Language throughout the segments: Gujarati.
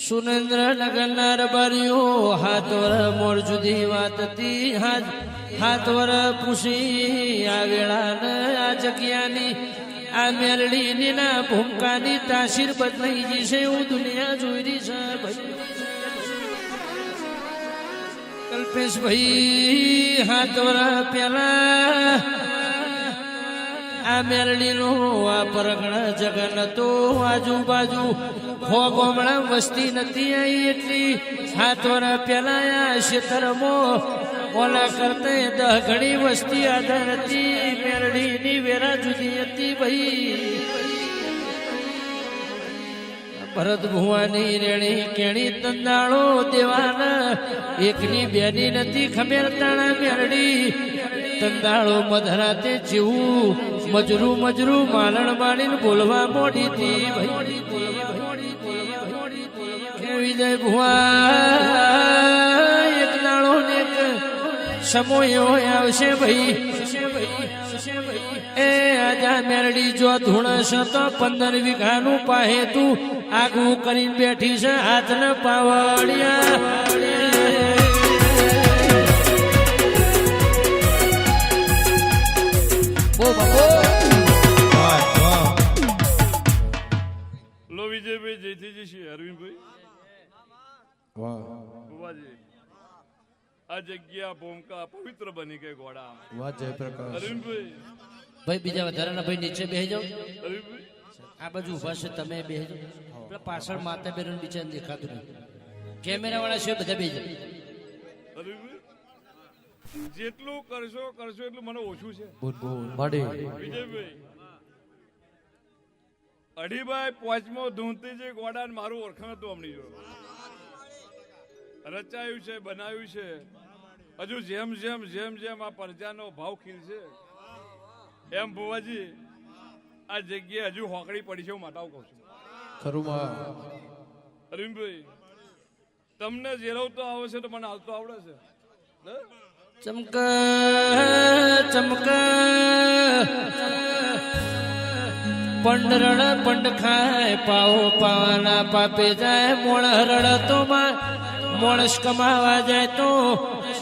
સુરેન્દ્ર નગર રબારીઓ હાથ વર મોર જુદી વાત હતી હાથ વર પૂછી આ વેળા આ જગ્યાની આ મેરડીની ના ભૂમકાની તાસીર બદલાઈ જશે હું દુનિયા જોઈ રહી છે ભાઈ કલ્પેશ ભાઈ હાથ વર પેલા આ મેરડીનો આ પરગણા જગન હતો આજુબાજુ હો ગોમડા વસ્તી નથી આવી એટલી 7 વર્ષ પેલા આ ક્ષેત્રમાં ઓલા કરતે 10 ઘણી વસ્તી આધાર હતી મેરડીની વેરા જુદી હતી ભાઈ ભરત ભુવાની રેણી કેણી તંદાળો દેવાના એકની બેની નથી ખમેર તાણા મેરડી તંદાળો મધરાતે જીવું મજરું માલણ માણીને બોલવા મોડી હતી ભાઈ વિજય ભુવા એક દાડો ને સમય આવશે ભાઈ એ આજા મેરડી જો ધૂણસ તો 15 વીઘાનું પાહે તું આગું કરીને બેઠી છે હાથ ને પાવડિયા વિજયભાઈ જયથી છે અરવિંદભાઈ આ જગ્યા ભૂમકા પવિત્ર બની ગઈ ઘોડા વાહ જયપ્રકાશ અરવિંદભાઈ ભાઈ બીજા વધારાના ભાઈ નીચે બેસી જાઓ અરવિંદભાઈ આ બાજુ ઉભા છે તમે બેસી જાઓ પેલા પાછળ માતા બેન બિચારા દેખાતું નહીં કેમેરા વાળા છે બધા બેસી જાઓ અરવિંદભાઈ જેટલું કરશો એટલું મને ઓછું છે વિજયભાઈ અઢીભાઈ પાંચમો ધૂંતી જે ગોડા મારું ઓળખાણ હતું અમની જો રચાયું છે બનાવ્યું છે હજુ જેમ આ પરજાનો ભાવ ખીલશે એમ ભુવાજી આ જગ્યાએ હજુ હોકડી પડી છે હું માતાઓ કહું છું ખરું અરવિંદભાઈ તમને જેરવતો આવે છે તો મને હાલતો આવડે છે ચમક પંડ પંડ ખાય પાવો પાવાના પાપે જાય મોણ રડ તો મોણસ કમાવા જાય તો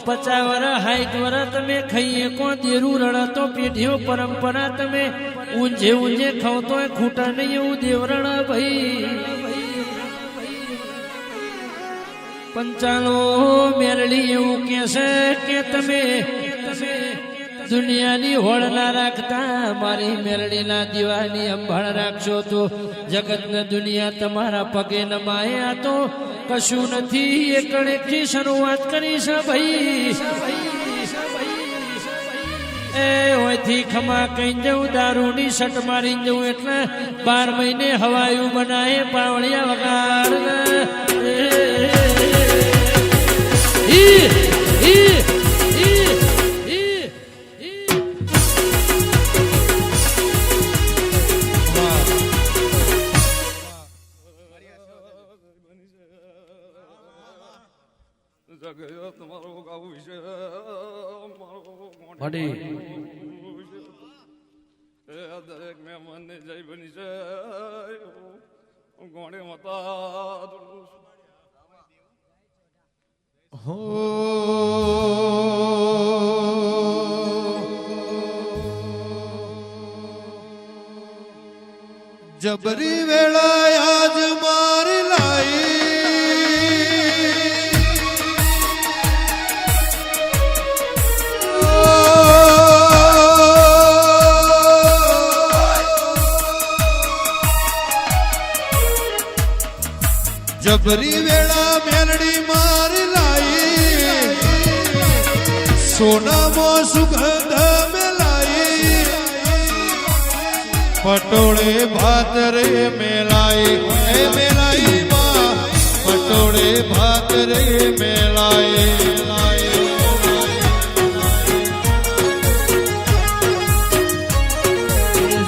50 વર્ષ 60 વર્ષ તમે ખાઈએ કોણ દેરું રડ તો પેઢીઓ પરંપરા તમે ઊંઝે ખાવ તો ખૂટા નહીં એવું દેવરણ ભાઈ પંચાલો મેરડી એવું કે છે કે તમે દુનિયાની હોળ ના રાખતા મારી મેરડીના દીવાની અંભાળ રાખશો તો જગતને દુનિયા તમારા પગે નમાયા તો કશું નથી એક કણેકથી શરૂઆત કરી છે ભાઈ એ હોયથી ખમા કઈ જવું દારૂની સટ મારી જવું એટલે 12 મહિને હવાયું બનાય પાવળિયા વગાડ તમારો ગાવું વિશે દરેક મહેમાન ને જય બની છે ગોણે મતા જબરી વેળા આજ મારી લાઈ જબરી વેળા મેરડી મારી લાઈ સોનામાં સુગંધ મેલાઈ પટોળે ભાત રે મેલાઈ માં પટોળે ભાત રે મેલાઈ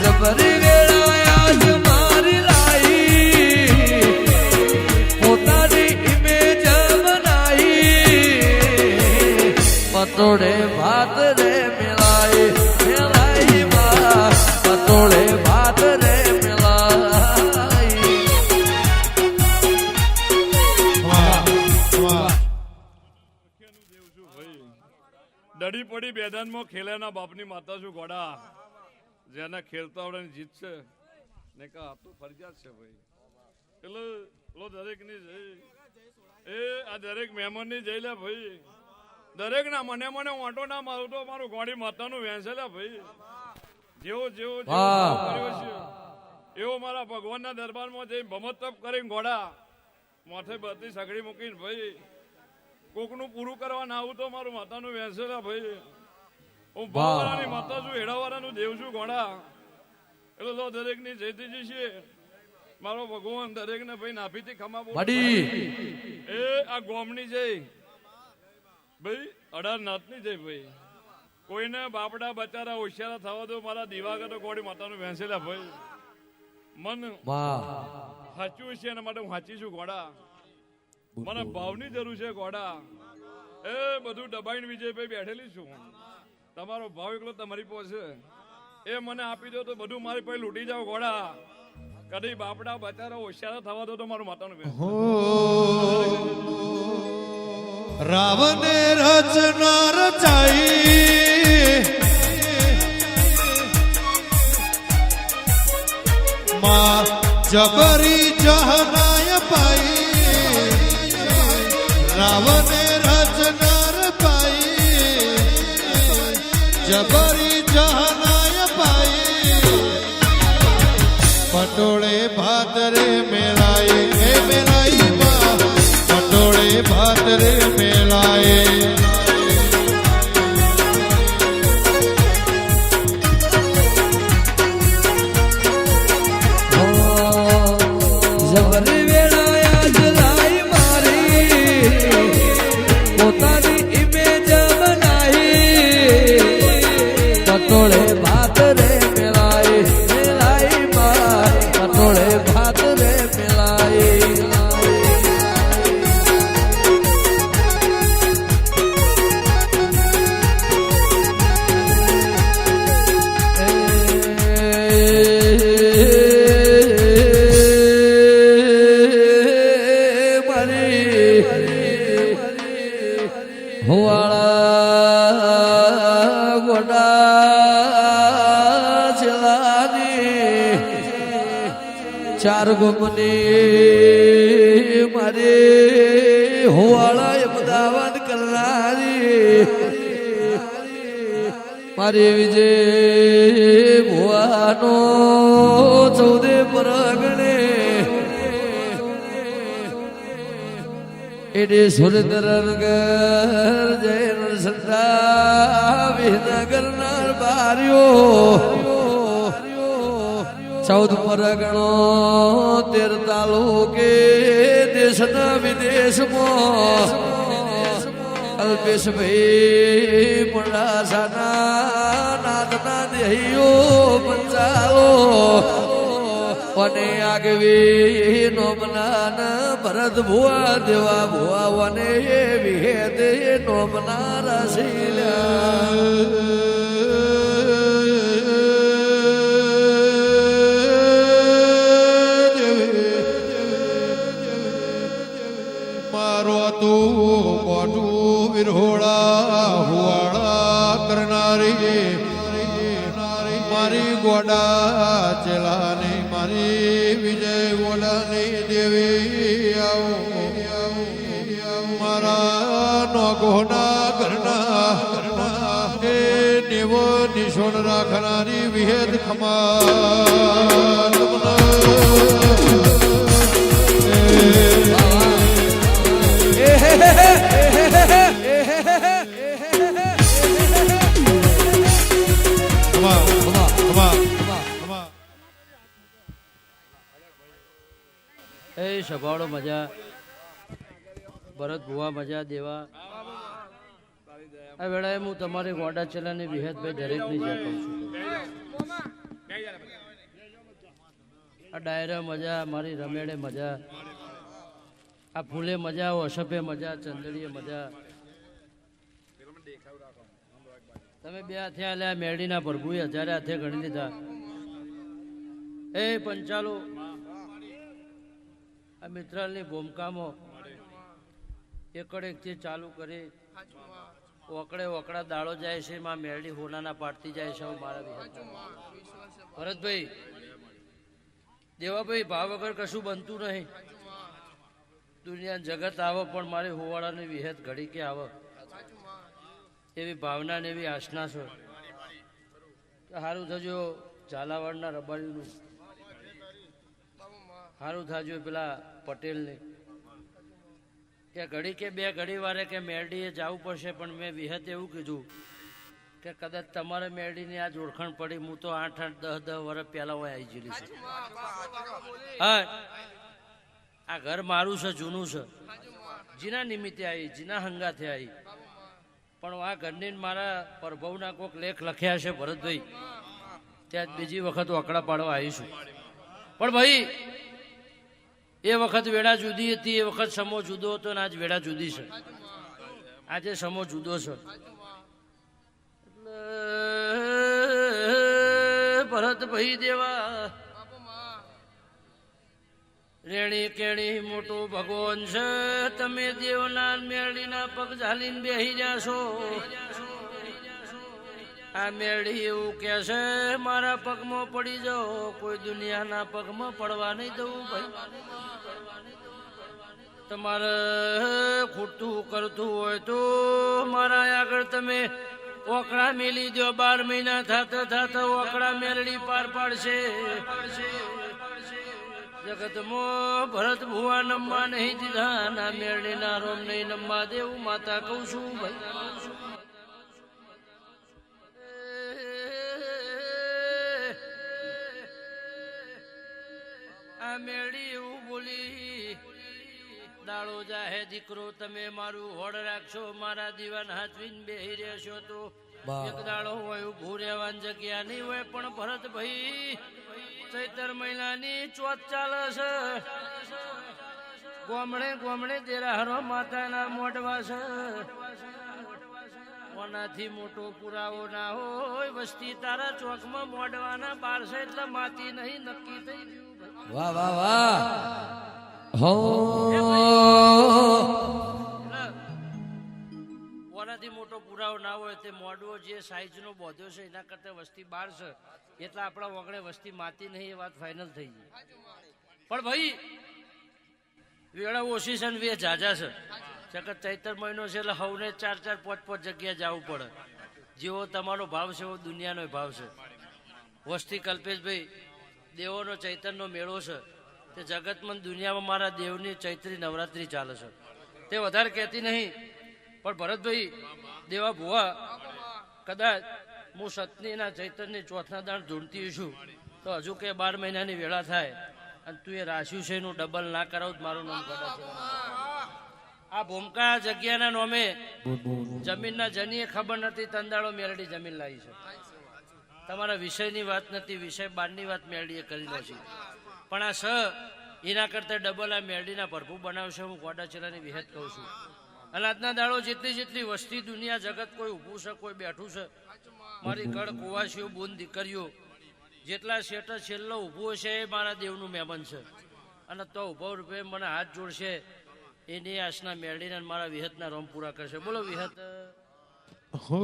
જબરી વેળા આજ મારી લાઈ પોતાની ઇમેજ બનાઈ પટોળે ભાત રે મેલાય મેલાય માં પટોળે ભાત રે મેલાય દડી પડી બેદાનમાં ખેલ્યાના બાપની માતા છું ગોડા જેને ખેલતા આવડે જીત છે ને કા આ તો ફરજિયાત છે ભાઈ એટલે લો દરેક ની જઈ એ આ દરેક મહેમાન ની જઈ લે ભાઈ દરેક ના મને ઓટો ના મારું તો મારું ગોડી માતાનું વેંસે લે ભાઈ જેવો જેવો કર્યો છે એવો મારા ભગવાનના દરબારમાં જઈ ભમત તપ કરીને ગોડા માથે બધી સગડી મૂકીને ભાઈ કોકનું પૂરું કરવા ના આવું તો મારું માતાનું વેંસેલા ભાઈ હું ભાવવાળાની માતા છું હેડાવાળાનું દેવ છું ગોડા એટલે તો દરેક ની જયતીજી છે મારો ભગવાન દરેક ને ભાઈ નાભીથી ખમા એ આ ગોમની જય ભાઈ 18 નાથની જય ભાઈ કોઈને બાપડા બચારા હોશિયારા થવા દો મારા દિવાગર ગોડી માતાનું વેંસેલા ભાઈ મન સાચું છે એના માટે હું સાચી છું ગોડા મને ભાવની જરૂર છે ગોડા એ બધું દબાઈને વિજયભાઈ બેઠેલી છું તમારો ભાવ એકલો તમારી પાસે એ મને આપી દો તો બધું મારી પાસે લૂંટી જાવ ગોડા કદી બાપડા બચારા હોશિયારા થવા દો તો મારું માતાનું બેન રાવણે રચના રચાઈ માં જબરી જહનાય પાઈ રાવણે રચના પાઈ જબરી જહનાય પાઈ પટોળે ભાત રે મેળાય હે મેળાઈ માં પટોળે ભાત રે મેળાય જબરી વેળાયા જલાઈ મારી પોતાની ઇમેજ બનાવી પટોળે ભાત રે મેલાય મેલાય માં પટોળે ભાત રે મેલાય હુવાળા ગોડા છેલાની ચાર ગુમની મારી હુવાળા અમદાવાદ કરનારી મારી વિજય ભુવાનો 14 પરગણે એડે સુરેન્દ્રનગર જૈન સંતા વિનગર નાર બાર્યો 14 પરગણો 13 તાલુકે દેશના વિદેશમાં અલ્પેશભાઈ મોડાસાના નાથના દેહીઓ પંચાલો વને આગવી નો બનાન ભરત ભુવા દેવા ભુવા વને વિહેદ નો બના મારો તું કોટું વિરહોળા હુવાળા કરનારી મારી ગોડા ચલાની મારી વિજય ગોડાની દેવી આવો મારા નો ગોના ઘરના એ નિવો નિશોણ રાખનારી વિહેદ ખમા એ સભાળો મજા ભરત ભુવા મજા દેવા આ વેળાએ હું તમારી ગોડા ચલાની વિહેતભાઈ દરેકની જે કહું છું આ ડાયરા મજા મારી રમેડે મજા આ ફૂલે મજા અશપે મજા ચંદડીએ મજા તમે બે હાથે આલ્યા મેરડીના પ્રભુએ હજારે હાથે ગણી લીધા. એ પંચાલો આ મિત્રાલની ભૂમિકામાં એકડેકથી ચાલુ કરી વકડે વકડા દાડો જાય છે, માં મેરડી હોનાના પાડતી જાય છે. હું મારા વિહતના ભરતભાઈ દેવાભાઈ ભાવ વગર કશું બનતું નહીં. દુનિયા જગત આવો પણ મારી હોવાળાની વિહેત ઘડી કે આવો એવી ભાવના ને એવી આશના છે. સારું થજો ઝાલાવાડના રબારીનું, સારું થાજો પેલા પટેલને કે ઘડી કે બે ઘડી વારે કે મેરડીએ જવું પડશે, પણ મેં વિહત એવું કીધું કે કદાચ તમારે મેરડીની આ ઓળખાણ પડી, હું તો 8-8, 10-10 વર્ષ પહેલા હું આવી ગયેલી છે. હા, આ ઘર મારું છે, જૂનું છે, જીના નિમિત્તે આવી, જીના હંગાથે આવી, પણ આ ઘરની મારા પ્રભુના કોઈક લેખ લખ્યા છે ભરતભાઈ, ત્યાં બીજી વખત વકડા પાડવા આવીશું. પણ ભાઈ એ વખત વેળા જુદી હતી, એ વખત સમો જુદો હતો, ને આજ વેળા જુદી છે. આજે સમો જુદો છે. ભરતભાઈ દેવા રેણી કેણી મોટું ભગવાન છે, તમે દેવના મેરડીના પગ ઝાલીને બેહી રહ્યા છો. આ મેરડી એવું કે છે મારા પગમાં પડી જાઓ, કોઈ દુનિયાના પગમાં પડવા નહીં દઉં. ભાઈ તમારે ખૂટતું કરતું હોય તો મારા આગળ તમે ઓકળા મેલી દો. 12 મહિના થતા થતા ઓકળા મેરડી પાર પાડશે. જગતમાં ભરત ભુવા નમવા નહીં દીધા, ના મેરડી ના રોમ નહીં નમવા દેવું માતા કહું છું. ભાઈ આ મેરડી એવું બોલી, દાડો જાહે દીકરો તમે મારું હોડ રાખશો, મારા દીવાન હાથવીને બેહી રહેશો તો એક દાડો હોય ઉભું રહેવાની જગ્યા નહીં હોય. પણ ભરતભાઈ ચૈતર મહિનાની ચોથ ચાલે છે, ગોમડે ગોમડે દેરાહરો માતાના મોઢવા છે. કોનાથી મોટો પુરાવો ના હોય, વસ્તી તારા ચોકમાં મોઢવાના 12 છે એટલે માતી નહીં નક્કી થઈ ગયું. વાહ વાહ વાહ હો. કોનાથી મોટો પુરાવો ના હોય તે મોઢવો જે સાઈઝનો બોધ્યો છે એના કરતા વસ્તી 12 છે એટલે આપણા વગડે વસ્તી માતી નહીં, એ વાત ફાઇનલ થઈ ગઈ. પણ ભાઈ વેળા ઓછી છે ને વે જાજા છે. જગત ચૈતર મહિનો છે એટલે હવને 4-4, 5-5 જગ્યાએ જવું પડે. જેવો તમારો ભાવ છે એવો દુનિયાનો ભાવ છે. વસ્તી કલ્પેશભાઈ દેવોનો ચૈતરનો મેળો છે, તે જગતમાં દુનિયામાં મારા દેવની ચૈત્રી નવરાત્રી ચાલે છે. તે વધારે કહેતી નહીં, પણ ભરતભાઈ દેવા ભુવા કદાચ હું સતનીના ચૈતરની ચોથના દાણ ધૂણતી છું તો હજુ કે 12 મહિનાની વેળા થાય અને તું એ રાખ્યું છે એનું ડબલ ના કરાવું મારું નામ ગડા છે. આ ભૂમકા જગ્યાના નોમે જમીનના જનીએ ખબર નથી, તંદાળો મેરડી જમીન લાવી છે. તમારા વિષયની વાત નથી, વિષય બારની વાત મેરડીએ કરી લો છે. પણ આ એના કરતા ડબલ આ મેરડીના પ્રભુ બનાવશે. હું ગોડાચેલાની વિહેત કહું છું. અને આજના દાડો જેટલી વસ્તી દુનિયા જગત કોઈ ઊભું છે, કોઈ બેઠું છે, મારી કળ કુવાસીઓ બોન દીકરીઓ જેટલા શેઠ છેલ્લો ઊભું હશે એ મારા દેવનું મહેમાન છે. અને તો ઉભો રૂપે મને હાથ જોડશે એની આશના મેળવીને મારા વિહતના રોમ પૂરા કરશે. બોલો વિહત હો.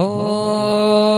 હો